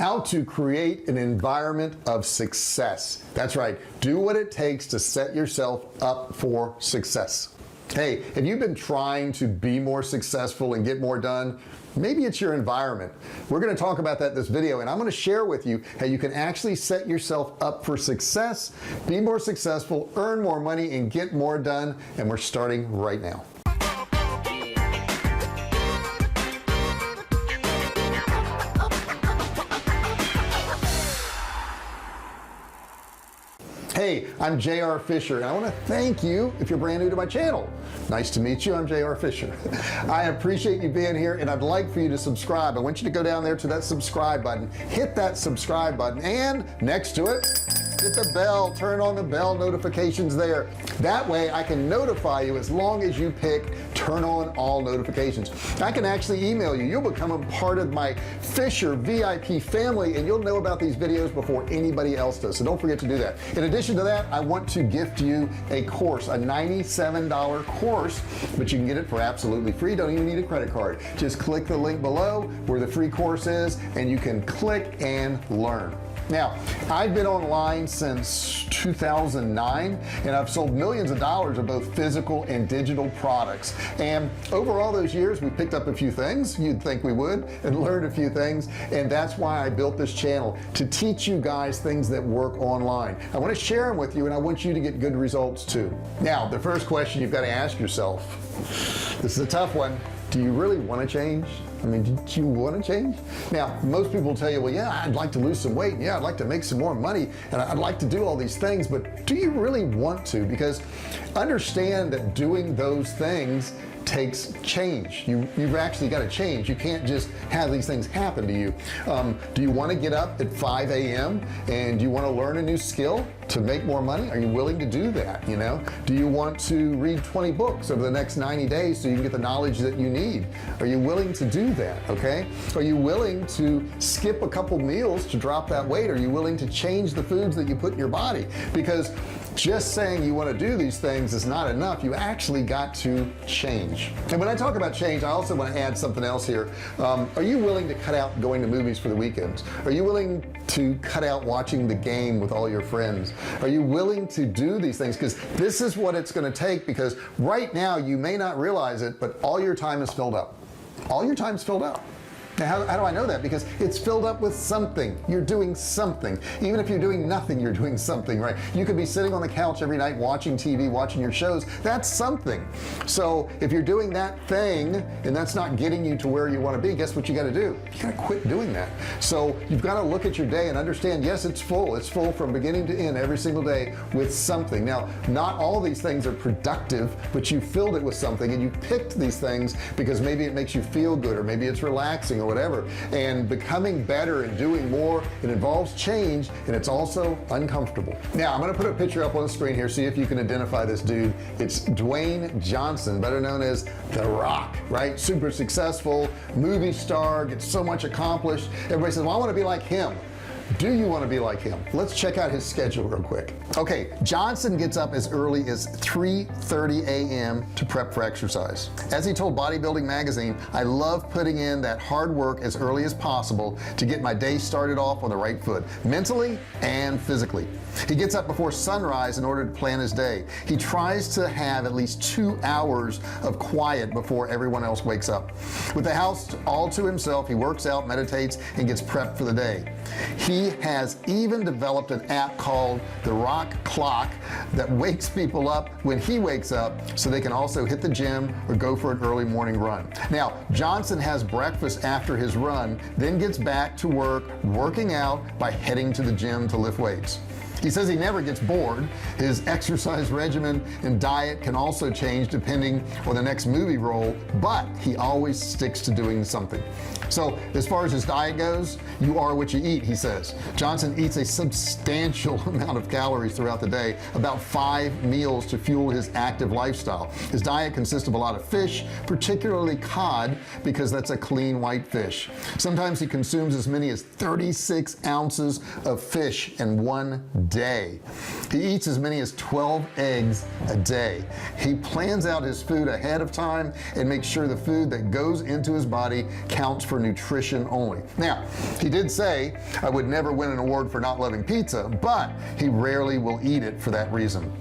how to create an environment of success. That's right, do what it takes to set yourself up for success. Hey, have you been trying to be more successful and get more done? Maybe it's your environment. We're going to talk about that in this video, and I'm going to share with you how you can actually set yourself up for success, be more successful, earn more money, and get more done. And we're starting right now. Hey, I'm JR Fisher, and I want to thank you if you're brand new to my channel. Nice to meet you. I'm JR Fisher. I appreciate you being here, and I'd like for you to subscribe. I want you to go down there to that subscribe button, hit that subscribe button, and next to it, hit the bell, turn on the bell notifications there. That way I can notify you as long as you pick turn on all notifications. I can actually email you. You'll become a part of my Fisher VIP family, and you'll know about these videos before anybody else does, so don't forget to do that. In addition to that, I want to gift you a course, a $97 course, but you can get it for absolutely free. Don't even need a credit card. Just click the link below where the free course is, and you can click and learn. Now, I've been online since 2009, and I've sold millions of dollars of both physical and digital products, and over all those years we picked up a few things you'd think we would, and learned a few things, and that's why I built this channel, to teach you guys things that work online. I want to share them with you, and I want you to get good results too. Now, the first question you've got to ask yourself, this is a tough one: do you really want to change? I mean, do you want to change? Now, most people will tell you, well, yeah, I'd like to lose some weight, and yeah, I'd like to make some more money, and I'd like to do all these things, but do you really want to? Because understand that doing those things takes change. You've actually got to change. You can't just have these things happen to you. Do you want to get up at 5 a.m. and do you want to learn a new skill to make more money? Are you willing to do that? You know, do you want to read 20 books over the next 90 days so you can get the knowledge that you need? Are you willing to do that? Okay, are you willing to skip a couple meals to drop that weight? Are you willing to change the foods that you put in your body? Because just saying you want to do these things is not enough. You actually got to change. And when I talk about change, I also want to add something else here. Are you willing to cut out going to movies for the weekends? Are you willing to cut out watching the game with all your friends? Are you willing to do these things? Because this is what it's going to take, because right now you may not realize it, but all your time is filled up. All your time is filled up. Now, how do I know that? Because it's filled up with something. You're doing something. Even if you're doing nothing, you're doing something, right? You could be sitting on the couch every night watching TV, watching your shows. That's something. So if you're doing that thing and that's not getting you to where you want to be, guess what you got to do? You got to quit doing that. So you've got to look at your day and understand, yes, it's full. It's full from beginning to end every single day with something. Now, not all these things are productive, but you filled it with something, and you picked these things because maybe it makes you feel good, or maybe it's relaxing, or whatever. And becoming better and doing more, it involves change, and it's also uncomfortable. Now, I'm going to put a picture up on the screen here, see if you can identify this dude. It's Dwayne Johnson, better known as The Rock, right? Super successful movie star, gets so much accomplished. Everybody says, well, I want to be like him. Do you want to be like him? Let's check out his schedule real quick. Okay, Johnson gets up as early as 3:30 a.m. to prep for exercise. As he told Bodybuilding Magazine, I love putting in that hard work as early as possible to get my day started off on the right foot, mentally and physically. He gets up before sunrise in order to plan his day. He tries to have at least 2 hours of quiet before everyone else wakes up. With the house all to himself, he works out, meditates, and gets prepped for the day. He has even developed an app called the Rock Clock that wakes people up when he wakes up, so they can also hit the gym or go for an early morning run. Now, Johnson has breakfast after his run, then gets back to work working out by heading to the gym to lift weights. He says he never gets bored. His exercise regimen and diet can also change depending on the next movie role, but he always sticks to doing something. So as far as his diet goes, you are what you eat, he says. Johnson eats a substantial amount of calories throughout the day, about 5 meals to fuel his active lifestyle. His diet consists of a lot of fish, particularly cod, because that's a clean white fish. Sometimes he consumes as many as 36 ounces of fish in one day. He eats as many as 12 eggs a day. He plans out his food ahead of time and makes sure the food that goes into his body counts for nutrition only. Now, he did say I would never win an award for not loving pizza, but he rarely will eat it for that reason.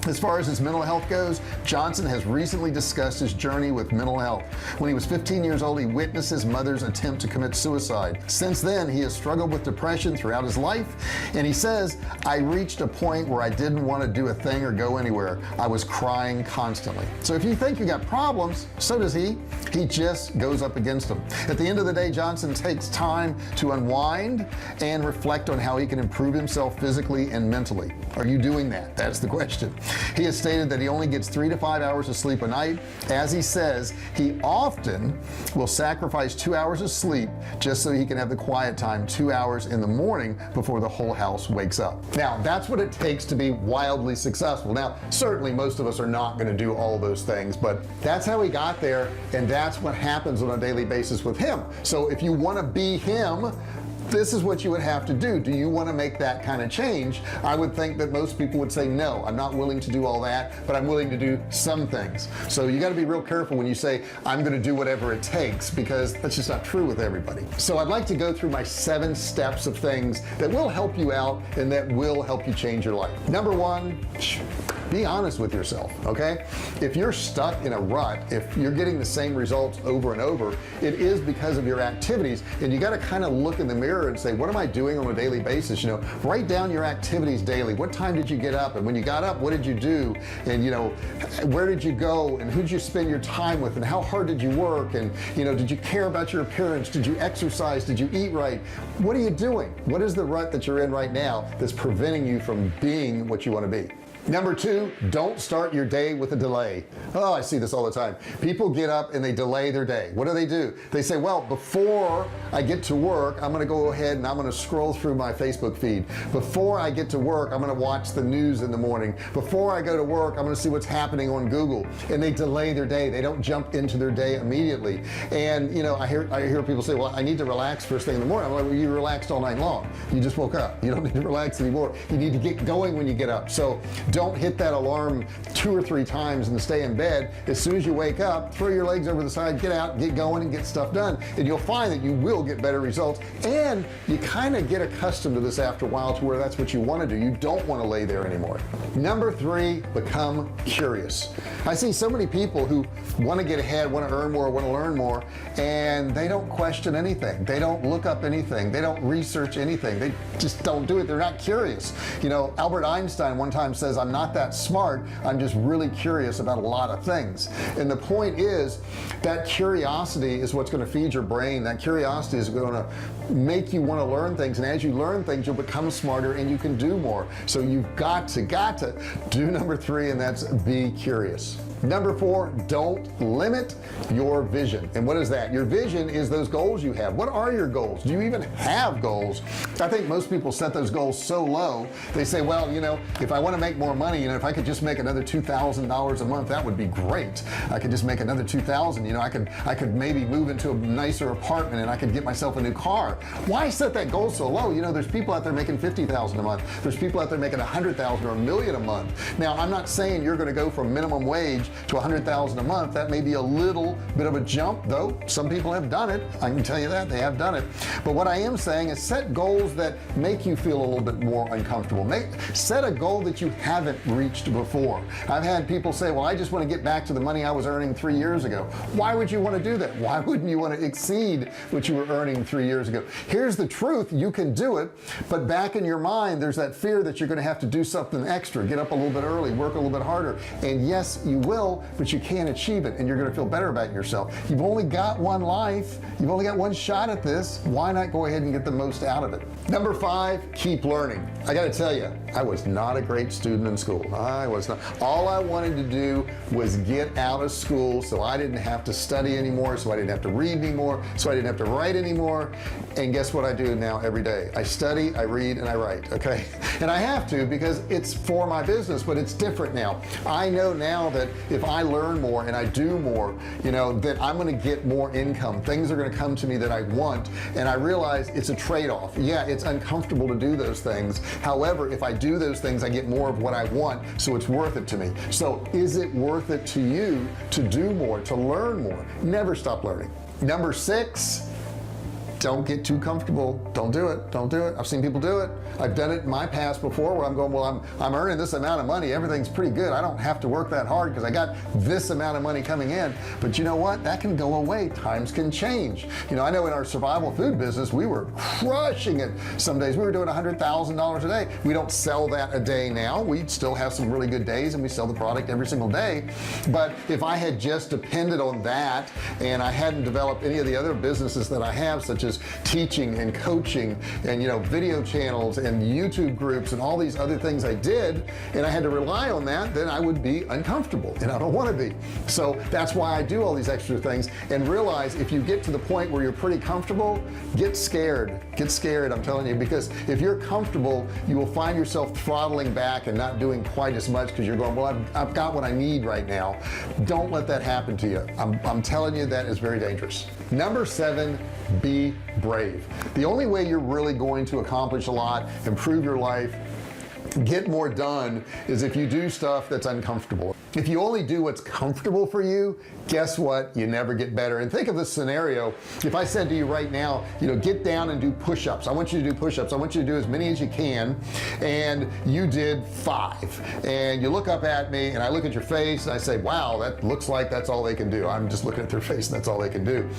As far as his mental health goes, Johnson has recently discussed his journey with mental health. When he was 15 years old, he witnessed his mother's attempt to commit suicide. Since then, he has struggled with depression throughout his life, and he says, I reached a point where I didn't want to do a thing or go anywhere. I was crying constantly. So if you think you got problems, so does he. He just goes up against them. At the end of the day, Johnson takes time to unwind and reflect on how he can improve himself physically and mentally. Are you doing that? That's the question. He has stated that he only gets 3 to 5 hours of sleep a night. As he says, he often will sacrifice 2 hours of sleep just so he can have the quiet time 2 hours in the morning before the whole house wakes up. Now, that's what it takes to be wildly successful. Now, certainly most of us are not going to do all those things, but that's how he got there, and that's what happens on a daily basis with him. So if you want to be him, this is what you would have to do. Do you want to make that kind of change? I would think that most people would say no, I'm not willing to do all that, but I'm willing to do some things. So you got to be real careful when you say I'm going to do whatever it takes, because that's just not true with everybody. So I'd like to go through my 7 steps of things that will help you out and that will help you change your life. Number 1, be honest with yourself. Okay, if you're stuck in a rut, if you're getting the same results over and over, it is because of your activities, and you got to kind of look in the mirror and say, what am I doing on a daily basis? You know, write down your activities daily. What time did you get up, and when you got up, what did you do, and you know, where did you go, and who did you spend your time with, and how hard did you work, and you know, did you care about your appearance, did you exercise, did you eat right? What are you doing? What is the rut that you're in right now that's preventing you from being what you want to be? Number 2, don't start your day with a delay. Oh, I see this all the time. People get up and they delay their day. What do? They say, well, before I get to work, I'm gonna go ahead and I'm gonna scroll through my Facebook feed. Before I get to work, I'm gonna watch the news in the morning. Before I go to work, I'm gonna see what's happening on Google. And they delay their day. They don't jump into their day immediately. And you know, I hear people say, well, I need to relax first thing in the morning. I'm like, well, you relaxed all night long. You just woke up. You don't need to relax anymore. You need to get going when you get up. So don't hit that alarm 2 or 3 times and stay in bed. As soon as you wake up, throw your legs over the side, get out, get going, and get stuff done, and you'll find that you will get better results. And you kind of get accustomed to this after a while, to where that's what you want to do. You don't want to lay there anymore. Number 3, become curious. I see so many people who want to get ahead, want to earn more, want to learn more, and they don't question anything. They don't look up anything. They don't research anything. They just don't do it. They're not curious. You know, Albert Einstein one time says, I'm not that smart, I'm just really curious about a lot of things. And the point is that curiosity is what's going to feed your brain. That curiosity is going to make you want to learn things, and as you learn things, you'll become smarter and you can do more. So you've got to do number 3, and that's be curious. Number 4, don't limit your vision. And what is that? Your vision is those goals you have. What are your goals? Do you even have goals? I think most people set those goals so low. They say, well, you know, if I want to make more money, you know, if I could just make another $2,000 a month, that would be great. I could just make another $2,000. You know, I could maybe move into a nicer apartment, and I could get myself a new car. Why set that goal so low? You know, there's people out there making $50,000 a month. There's people out there making $100,000 or $1 million a month. Now, I'm not saying you're going to go from minimum wage to $100,000 a month. That may be a little bit of a jump, though some people have done it. I can tell you that they have done it. But what I am saying is set goals that make you feel a little bit more uncomfortable. Set a goal that you haven't reached before. I've had people say, well, I just want to get back to the money I was earning 3 years ago. Why would you want to do that? Why wouldn't you want to exceed what you were earning 3 years ago? Here's the truth, you can do it, but back in your mind there's that fear that you're going to have to do something extra, get up a little bit early, work a little bit harder. And yes, you will, but you can't achieve it, and you're going to feel better about yourself. You've only got one life. You've only got one shot at this. Why not go ahead and get the most out of it? Number 5, keep learning. I got to tell you, I was not a great student in school. I was not. All I wanted to do was get out of school so I didn't have to study anymore, so I didn't have to read anymore, so I didn't have to write anymore. And guess what I do now every day? I study, I read, and I write. Okay, and I have to, because it's for my business, but it's different now. I know now that if I learn more and I do more, you know, that I'm going to get more income. Things are going to come to me that I want, and I realize it's a trade-off. Yeah, it's uncomfortable to do those things. However, if I do those things, I get more of what I want, so it's worth it to me. So is it worth it to you to do more, to learn more? Never stop learning. Number 6, don't get too comfortable. Don't do it. Don't do it. I've seen people do it. I've done it in my past before, where I'm going, well, I'm earning this amount of money, everything's pretty good, I don't have to work that hard because I got this amount of money coming in. But you know what, that can go away. Times can change. You know, I know in our survival food business we were crushing it. Some days we were doing $100,000 a day. We don't sell that a day now. We still have some really good days and we sell the product every single day. But if I had just depended on that and I hadn't developed any of the other businesses that I have, such as teaching and coaching and, you know, video channels and YouTube groups and all these other things I did, and I had to rely on that, then I would be uncomfortable, and I don't want to be. So that's why I do all these extra things, and realize if you get to the point where you're pretty comfortable, get scared. I'm telling you, because if you're comfortable, you will find yourself throttling back and not doing quite as much because you're going, well, I've got what I need right now. Don't let that happen to you. I'm telling you, that is very dangerous. Number 7, be brave. The only way you're really going to accomplish a lot, improve your life, get more done, is if you do stuff that's uncomfortable. If you only do what's comfortable for you, guess what, you never get better. And think of this scenario. If I said to you right now, you know, get down and do push-ups. I want you to do push-ups. I want you to do as many as you can, and you did 5, and you look up at me and I look at your face and I say, wow, that looks like that's all they can do. I'm just looking at their face and that's all they can do.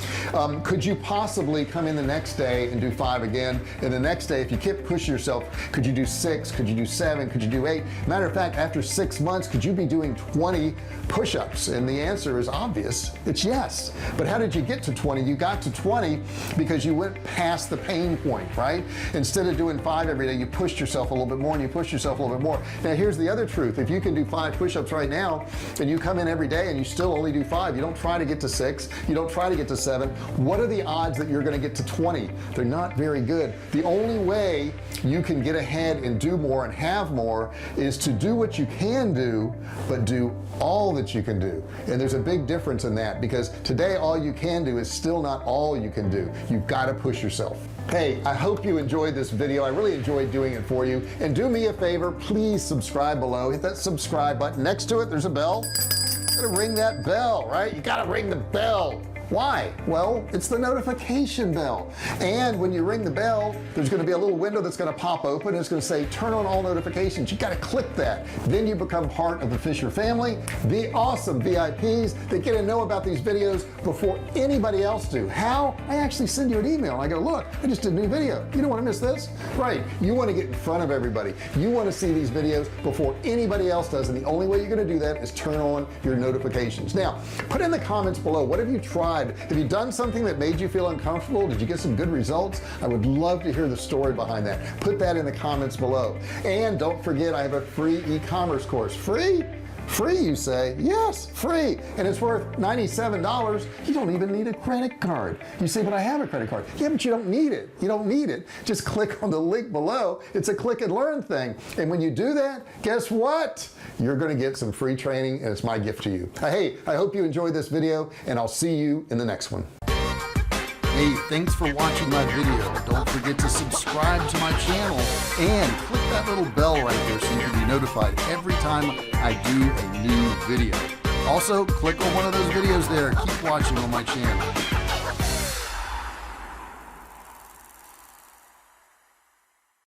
Could you possibly come in the next day and do 5 again, and the next day, if you keep pushing yourself, could you do 6, could you do 7, could you do 8? Matter of fact, after 6 months, could you be doing 20 push-ups? And the answer is obvious, it's yes. But how did you get to 20? You got to 20 because you went past the pain point, right? Instead of doing 5 every day, you pushed yourself a little bit more, and you pushed yourself a little bit more. Now here's the other truth. If you can do 5 push-ups right now, and you come in every day and you still only do 5, you don't try to get to 6, you don't try to get to 7, what are the odds that you're going to get to 20? They're not very good. The only way you can get ahead and do more and have more is to do what you can do, but do all that you can do. And there's a big difference in that, because today all you can do is still not all you can do. You've got to push yourself. Hey, I hope you enjoyed this video. I really enjoyed doing it for you. And do me a favor, please subscribe below. Hit that subscribe button. Next to it, there's a bell. You gotta ring that bell, right? You gotta ring the bell. Why? Well, it's the notification bell. And when you ring the bell, there's going to be a little window that's going to pop open, and it's going to say turn on all notifications. You got to click that. Then you become part of the Fisher family, the awesome VIPs that get to know about these videos before anybody else do. How? I actually send you an email and I go, look, I just did a new video. You don't want to miss this? Right. You want to get in front of everybody. You want to see these videos before anybody else does, and the only way you're going to do that is turn on your notifications. Now, put in the comments below, what have you tried? Have you done something that made you feel uncomfortable? Did you get some good results? I would love to hear the story behind that. Put that in the comments below. And don't forget, I have a free e-commerce course. Free? Free, you say? Yes, free. And it's worth $97. You don't even need a credit card. You say, but I have a credit card. Yeah, but you don't need it. You don't need it. Just click on the link below. It's a click and learn thing. And when you do that, guess what? You're going to get some free training, and it's my gift to you. Hey, I hope you enjoyed this video, and I'll see you in the next one. Hey, thanks for watching my video. Don't forget to subscribe to my channel and click that little bell right there so you can be notified every time I do a new video. Also, click on one of those videos there. Keep watching on my channel.